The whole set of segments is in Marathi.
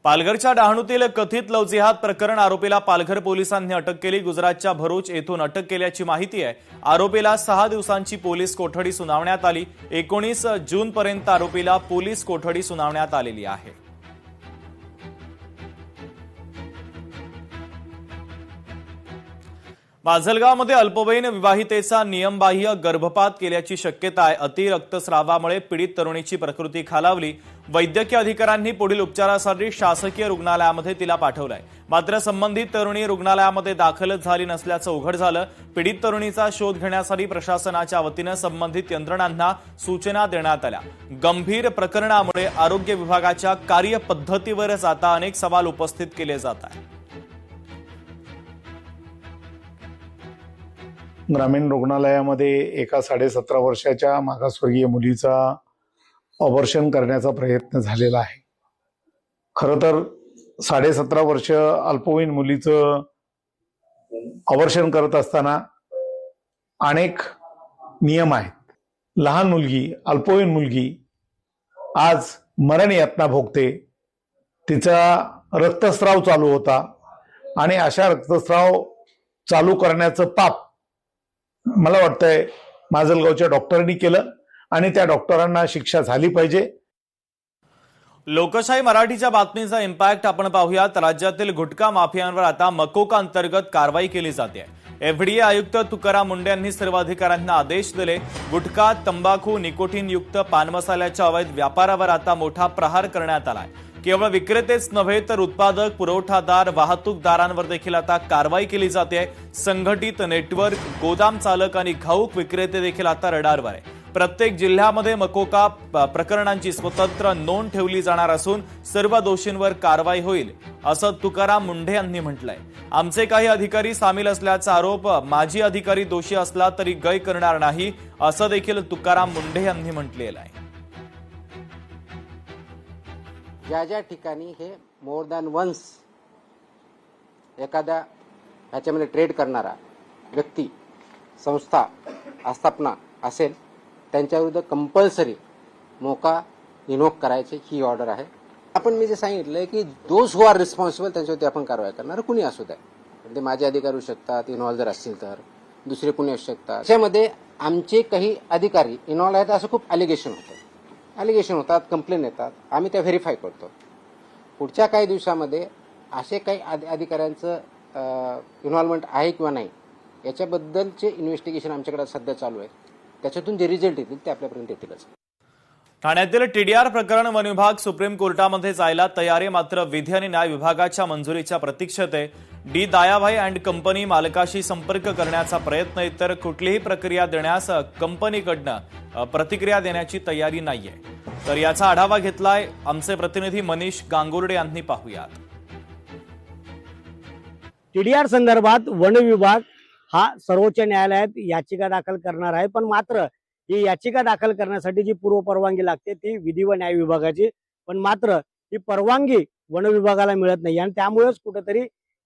पालघरच्या डहाणूतील कथित लवजिहाद प्रकरण आरोपीला पालघर पोलिसांनी अटक केली। गुजरातच्या भरूच येथून अटक केल्याची माहिती आहे। आरोपीला 6 दिवसांची पोलीस कोठडी सुनावण्यात आली। 19 जूनपर्यंत आरोपीला पोलीस कोठडी सुनावण्यात आलेली आहे। माजलगावमध्ये अल्पवयीन विवाहितेचा नियमबाह्य गर्भपात केल्याची शक्यता आहे। अति रक्तस्रावामुळे पीडित तरुणीची प्रकृती खालावली। वैद्यकीय अधिकाऱ्यांनी पुढील उपचारासाठी शासकीय रुग्णालयामध्ये तिला पाठवलंय। मात्र संबंधित तरुणी रुग्णालयामध्ये दाखलच झाली नसल्याचं उघड झालं। पीडित तरुणीचा शोध घेण्यासाठी प्रशासनाच्या वतीने संबंधित यंत्रणांना सूचना देण्यात आल्या। गंभीर प्रकरणामुळे आरोग्य विभागाच्या कार्यपद्धतीवरच आता अनेक सवाल उपस्थित केले जात आहेत। ग्रामीण रुग्णालयामध्ये एका 17.5 वर्षाच्या मागासवर्गीय मुलीचा ऑपरेशन करण्याचा प्रयत्न झालेला आहे। खरं तर 17.5 वर्ष अल्पवयीन मुलीचं ऑपरेशन करत असताना अनेक नियम आहेत। लहान मुलगी, अल्पवयीन मुलगी आज मरण यातना भोगते। तिचा रक्तस्राव चालू होता आणि अशा रक्तस्राव चालू करण्याचं पाप मला वाटतंय माजलगावच्या डॉक्टरांनी केलं आणि त्या डॉक्टरांना शिक्षा झाली पाहिजे। लोकशाही मराठीच्या बातमीचा इम्पॅक्ट आपण पाहूयात। राज्यातील गुटखा माफियांवर आता मकोका अंतर्गत कारवाई केली जाते। एफडीए आयुक्त तुकाराम मुंढे यांनी सर्व अधिकाऱ्यांना आदेश दिले। गुटखा, तंबाखू, निकोटीन युक्त पान मसाल्याच्या अवैध व्यापारावर आता मोठा प्रहार करण्यात आलाय। केवळ विक्रेतेच नव्हे तर उत्पादक, पुरवठादार, वाहतूकदारांवर देखील आता कारवाई केली जाते। संघटित नेटवर्क, गोदाम चालक आणि घाऊक विक्रेते देखील आता रडारवर आहे। प्रत्येक जिल्ह्यामध्ये मकोका प्रकरणांची स्वतंत्र नोंद ठेवली जाणार असून सर्व दोषींवर कारवाई होईल असं तुकाराम मुंढे यांनी म्हटलंय। आमचे काही अधिकारी सामील असल्याचा आरोप माजी अधिकारी दोषी असला तरी गय करणार नाही असं देखील तुकाराम मुंढे यांनी म्हटलेलं आहे। ज्या ज्या ठिकाणी हे मोर दॅन वन्स एखाद्या ह्याच्यामध्ये ट्रेड करणारा व्यक्ती, संस्था, आस्थापना असेल त्यांच्याविरुद्ध कंपल्सरी मोका इन्व्होक करायची ही ऑर्डर आहे। आपण मी जे सांगितलंय की दोज हू आर रिस्पॉन्सिबल त्यांच्यावरती आपण कारवाई करणार। कुणी असू द्या, ते माझे अधिकारी होऊ शकतात, इन्व्हॉल्व जर असतील तर दुसरे कुणी असू शकतात। त्याच्यामध्ये आमचे काही अधिकारी इन्व्हॉल्व आहेत असं खूप ॲलिगेशन होतात, कंप्लेन येतात, आम्ही त्या व्हेरीफाय करतो। पुढच्या काही दिवसामध्ये असे काही अधिकाऱ्यांचं इन्व्हॉल्वमेंट आहे किंवा नाही याच्याबद्दलचे इन्व्हेस्टिगेशन आमच्याकडे सध्या चालू आहे। त्याच्यातून जे रिझल्ट येतील ते आपल्यापर्यंत येतीलच। ठाण्यातील टीडीआर प्रकरण वन विभाग सुप्रीम कोर्टामध्ये जायला तयार आहे। मात्र विधी आणि न्याय विभागाच्या मंजुरीच्या प्रतीक्षेत आहे। डी दायाभाई अँड कंपनी मालकाशी संपर्क करण्याचा प्रयत्न, इतर कुठलीही प्रक्रिया देण्यास कंपनीकडनं प्रतिक्रिया देण्याची तयारी नाहीये। तर याचा आढावा घेतलाय आमचे प्रतिनिधी मनीष गांगुर्डे यांनी। पाहूयात। टीडीआर संदर्भात वन विभाग हा सर्वोच्च न्यायालयात याचिका दाखल करणार आहे। पण मात्र ही याचिका दाखल करण्यासाठी जी पूर्व परवानगी लागते ती विधी व न्याय विभागाची, पण मात्र ही परवानगी वन विभागाला मिळत नाही आणि त्यामुळेच कुठेतरी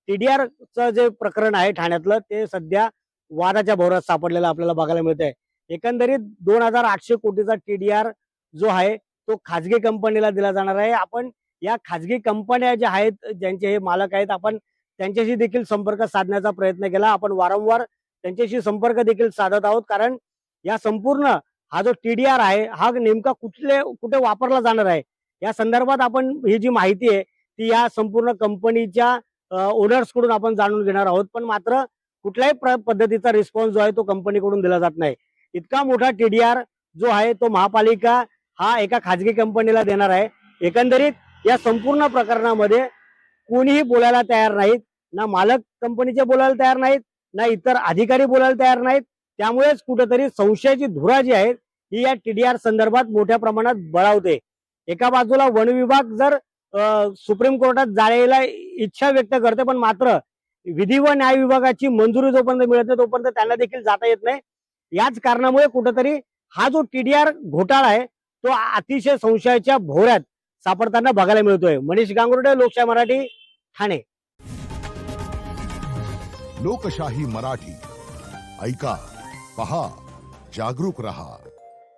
टीडीआरचं जे प्रकरण आहे ठाण्यातलं ते सध्या वादाच्या भोवऱ्यात सापडलेलं आपल्याला बघायला मिळत आहे। एकंदरीत 2800 कोटीचा टीडीआर जो आहे तो खाजगी कंपनीला दिला जाणार आहे। आपण या खाजगी कंपन्या ज्या आहेत, ज्यांचे हे मालक आहेत, आपण त्यांच्याशी देखील संपर्क साधण्याचा प्रयत्न केला। आपण वारंवार त्यांच्याशी संपर्क देखील साधत आहोत, कारण या संपूर्ण हा जो टीडीआर आहे हा नेमका कुठे वापरला जाणार आहे या संदर्भात आपण ही जी माहिती आहे ती या संपूर्ण कंपनीच्या ओनर्स कडून आपण जाणून घेणार आहोत। पण मात्र कुठल्याही पद्धतीचा रिस्पॉन्स जो आहे तो कंपनीकडून दिला जात नाही। इतका मोठा टीडीआर जो आहे तो महापालिका हा एका खाजगी कंपनीला देणार आहे। एकंदरीत या संपूर्ण प्रकरणामध्ये कोणीही बोलायला तयार नाहीत, ना मालक कंपनीचे बोलायला तयार नाहीत, ना इतर अधिकारी बोलायला तयार नाहीत। त्यामुळेच कुठेतरी संशयाची धुरा जी आहे ही या टीडीआर संदर्भात मोठ्या प्रमाणात बळावते। एका बाजूला वन विभाग जर सुप्रीम कोर्टात जायला इच्छा व्यक्त करते, पण मात्र विधी व न्याय विभागाची मंजुरी जोपर्यंत मिळत नाही तोपर्यंत त्यांना देखील जाता येत नाही। याच कारणामुळे कुठेतरी हा जो टीडीआर घोटाळा आहे तो अतिशय संशयाच्या भोवऱ्यात सापडताना बघायला मिळतोय। मनीष गांगुर्डे, लोकशाही मराठी, ठाणे। लोकशाही मराठी ऐका, पहा, जागरूक रहा।